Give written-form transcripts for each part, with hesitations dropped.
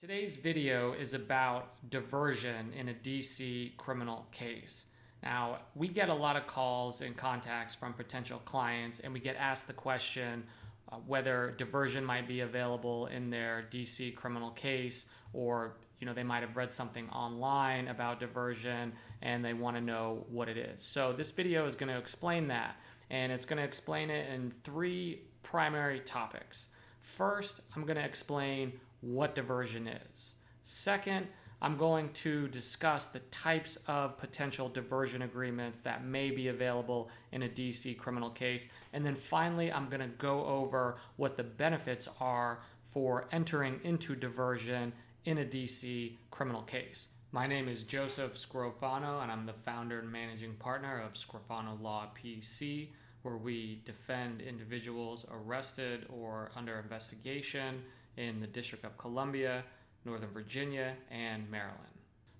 Today's video is about diversion in a DC criminal case. Now, we get a lot of calls and contacts from potential clients, and we get asked the question whether diversion might be available in their DC criminal case, or they might have read something online about diversion and they want to know what it is. So this video is going to explain that, and it's going to explain it in three primary topics. First, I'm going to explain what diversion is. Second, I'm going to discuss the types of potential diversion agreements that may be available in a DC criminal case. And then finally, I'm going to go over what the benefits are for entering into diversion in a DC criminal case. My name is Joseph Scrofano, and I'm the founder and managing partner of Scrofano Law PC, where we defend individuals arrested or under investigation in the District of Columbia, Northern Virginia, and Maryland.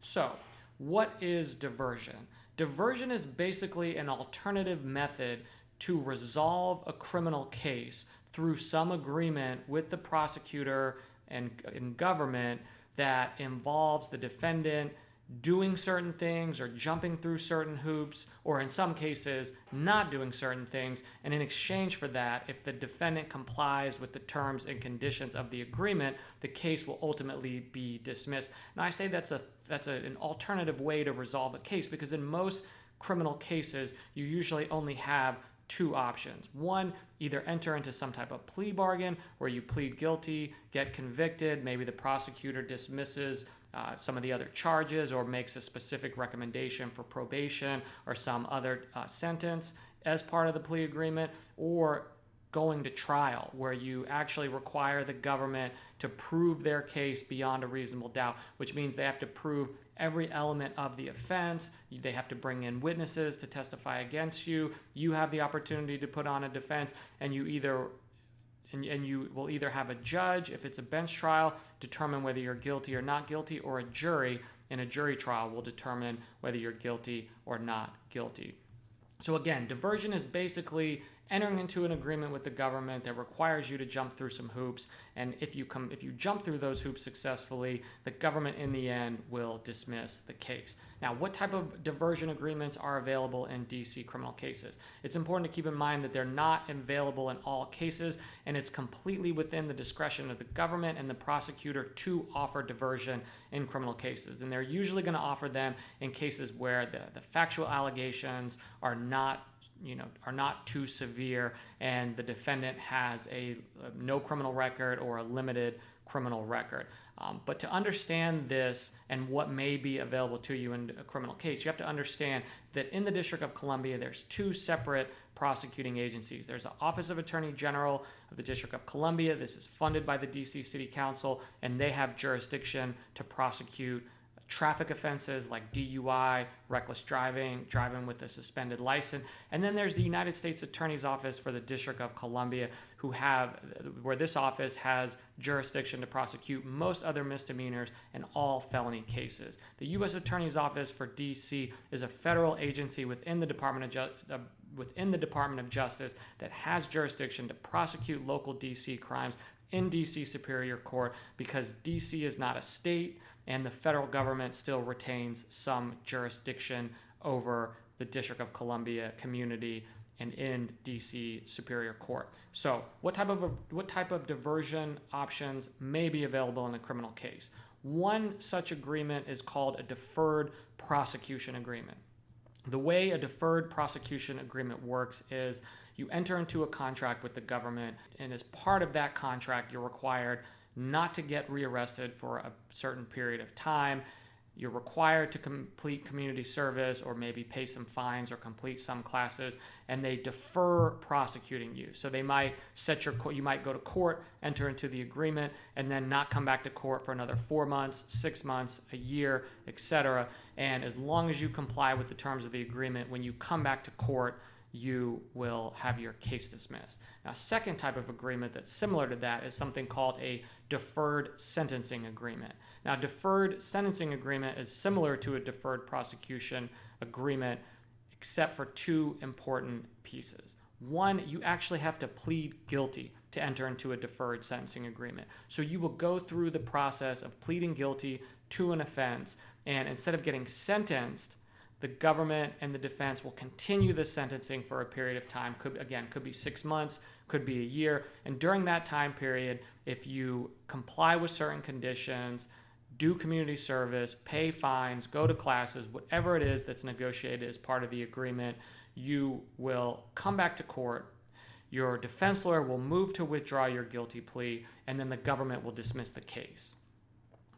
So, what is diversion? Diversion is basically an alternative method to resolve a criminal case through some agreement with the prosecutor and government that involves the defendant doing certain things or jumping through certain hoops, or in some cases not doing certain things, and in exchange for that, if the defendant complies with the terms and conditions of the agreement, the case will ultimately be dismissed. Now, I say that's an alternative way to resolve a case, because in most criminal cases you usually only have two options. One, either enter into some type of plea bargain where you plead guilty, get convicted, maybe the prosecutor dismisses some of the other charges or makes a specific recommendation for probation or some other sentence as part of the plea agreement, or going to trial where you actually require the government to prove their case beyond a reasonable doubt, which means they have to prove every element of the offense. They have to bring in witnesses to testify against you. You have the opportunity to put on a defense, and you will either have a judge, if it's a bench trial, determine whether you're guilty or not guilty, or a jury in a jury trial will determine whether you're guilty or not guilty. So again, diversion is basically entering into an agreement with the government that requires you to jump through some hoops, and if you jump through those hoops successfully, the government in the end will dismiss the case. Now, what type of diversion agreements are available in DC criminal cases? It's important to keep in mind that they're not available in all cases, and it's completely within the discretion of the government and the prosecutor to offer diversion in criminal cases. And they're usually going to offer them in cases where the factual allegations are not too severe, and the defendant has a no criminal record or a limited criminal record. But to understand this and what may be available to you in a criminal case, you have to understand that in the District of Columbia, there's two separate prosecuting agencies. There's the Office of Attorney General of the District of Columbia. This is funded by the DC City Council, and they have jurisdiction to prosecute traffic offenses like DUI, reckless driving, driving with a suspended license. And then there's the United States Attorney's Office for the District of Columbia, where this office has jurisdiction to prosecute most other misdemeanors and all felony cases. The U.S. Attorney's Office for DC is a federal agency within the Department of Justice that has jurisdiction to prosecute local DC crimes in DC Superior Court, because DC is not a state and the federal government still retains some jurisdiction over the District of Columbia community and in DC Superior Court. So what type of diversion options may be available in a criminal case? One such agreement is called a Deferred Prosecution Agreement. The way a Deferred Prosecution Agreement works is you enter into a contract with the government, and as part of that contract, you're required not to get rearrested for a certain period of time. You're required to complete community service or maybe pay some fines or complete some classes, and they defer prosecuting you. So they might you might go to court, enter into the agreement, and then not come back to court for another 4 months, 6 months, a year, etc. And as long as you comply with the terms of the agreement, when you come back to court, you will have your case dismissed. Now, a second type of agreement that's similar to that is something called a Deferred Sentencing Agreement. Now, Deferred Sentencing Agreement is similar to a Deferred Prosecution Agreement, except for two important pieces. One, you actually have to plead guilty to enter into a deferred sentencing agreement. So you will go through the process of pleading guilty to an offense, and instead of getting sentenced, the government and the defense will continue the sentencing for a period of time. Could be 6 months, could be a year. And during that time period, if you comply with certain conditions, do community service, pay fines, go to classes, whatever it is that's negotiated as part of the agreement, you will come back to court. Your defense lawyer will move to withdraw your guilty plea, and then the government will dismiss the case.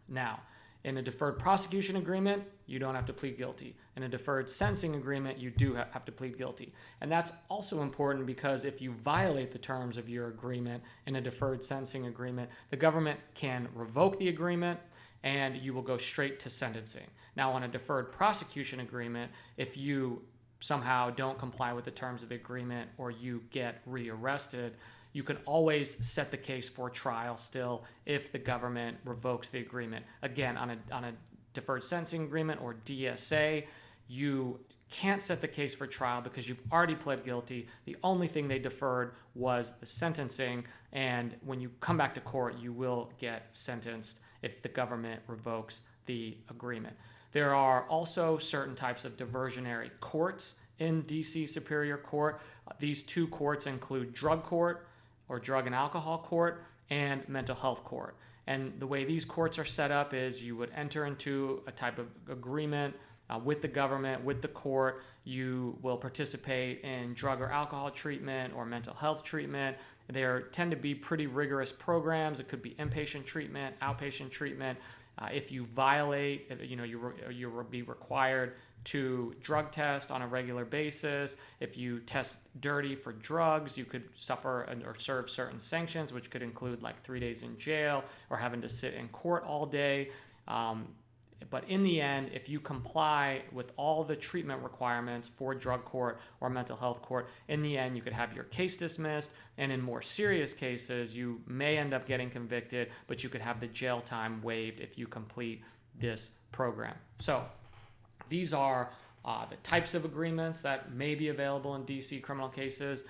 Now, in a deferred prosecution agreement, you don't have to plead guilty. In a deferred sentencing agreement, you do have to plead guilty. And that's also important because if you violate the terms of your agreement in a deferred sentencing agreement, the government can revoke the agreement and you will go straight to sentencing. Now, on a deferred prosecution agreement, if you somehow don't comply with the terms of the agreement or you get rearrested, you can always set the case for trial still if the government revokes the agreement. Again, on a deferred sentencing agreement or DSA, you can't set the case for trial because you've already pled guilty. The only thing they deferred was the sentencing, and when you come back to court, you will get sentenced if the government revokes the agreement. There are also certain types of diversionary courts in DC Superior Court. These two courts include drug court, or drug and alcohol court, and mental health court. And the way these courts are set up is you would enter into a type of agreement with the government, with the court. You will participate in drug or alcohol treatment or mental health treatment. There tend to be pretty rigorous programs. It could be inpatient treatment, outpatient treatment. If you violate, you will be required to drug test on a regular basis. If you test dirty for drugs, you could suffer or serve certain sanctions, which could include like 3 days in jail or having to sit in court all day. But in the end, if you comply with all the treatment requirements for drug court or mental health court, in the end, you could have your case dismissed. And in more serious cases, you may end up getting convicted, but you could have the jail time waived if you complete this program. So these are the types of agreements that may be available in DC criminal cases.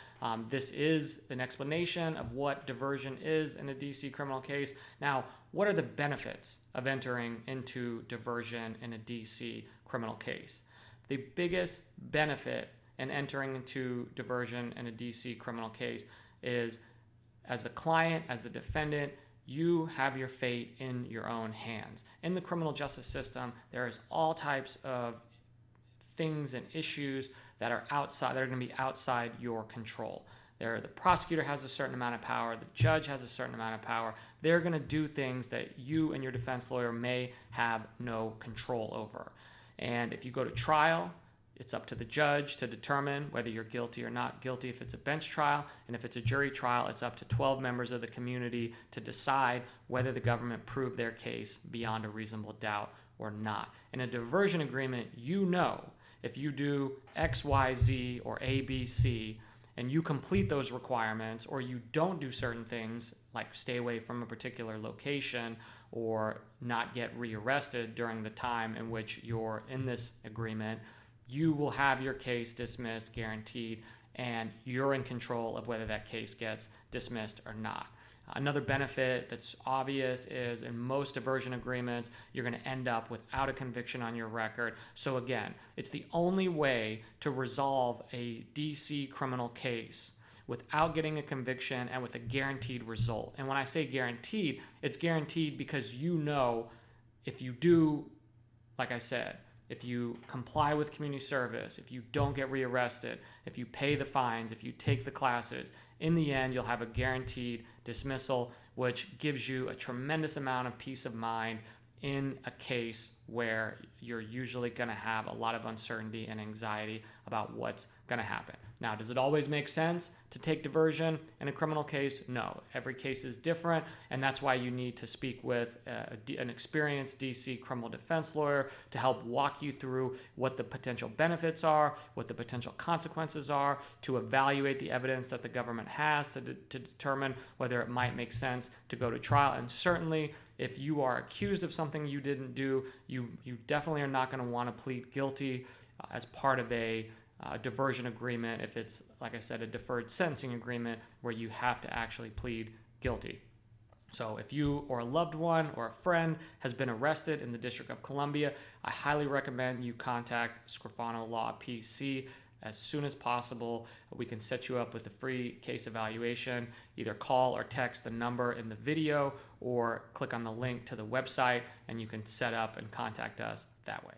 This is an explanation of what diversion is in a DC criminal case. Now, what are the benefits of entering into diversion in a DC criminal case? The biggest benefit in entering into diversion in a DC criminal case is, as the client, as the defendant, you have your fate in your own hands. In the criminal justice system, there is all types of things and issues that are going to be outside your control. The prosecutor has a certain amount of power. The judge has a certain amount of power. They're going to do things that you and your defense lawyer may have no control over. And if you go to trial, it's up to the judge to determine whether you're guilty or not guilty if it's a bench trial. And if it's a jury trial, it's up to 12 members of the community to decide whether the government proved their case beyond a reasonable doubt or not. In a diversion agreement, you know if you do X, Y, Z, or A, B, C, and you complete those requirements, or you don't do certain things like stay away from a particular location or not get rearrested during the time in which you're in this agreement, you will have your case dismissed, guaranteed, and you're in control of whether that case gets dismissed or not. Another benefit that's obvious is in most diversion agreements, you're going to end up without a conviction on your record. So again, it's the only way to resolve a DC criminal case without getting a conviction and with a guaranteed result. And when I say guaranteed, it's guaranteed because you know if you do, like I said, if you comply with community service, if you don't get rearrested, if you pay the fines, if you take the classes, in the end, you'll have a guaranteed dismissal, which gives you a tremendous amount of peace of mind in a case where you're usually going to have a lot of uncertainty and anxiety about what's going to happen. Now, does it always make sense to take diversion in a criminal case? No. Every case is different, and that's why you need to speak with an experienced DC criminal defense lawyer to help walk you through what the potential benefits are, what the potential consequences are, to evaluate the evidence that the government has to determine whether it might make sense to go to trial. And certainly, if you are accused of something you didn't do, you definitely are not going to want to plead guilty as part of a diversion agreement if it's, like I said, a deferred sentencing agreement where you have to actually plead guilty. So if you or a loved one or a friend has been arrested in the District of Columbia, I highly recommend you contact Scrofano Law PC as soon as possible. We can set you up with a free case evaluation. Either call or text the number in the video or click on the link to the website and you can set up and contact us that way.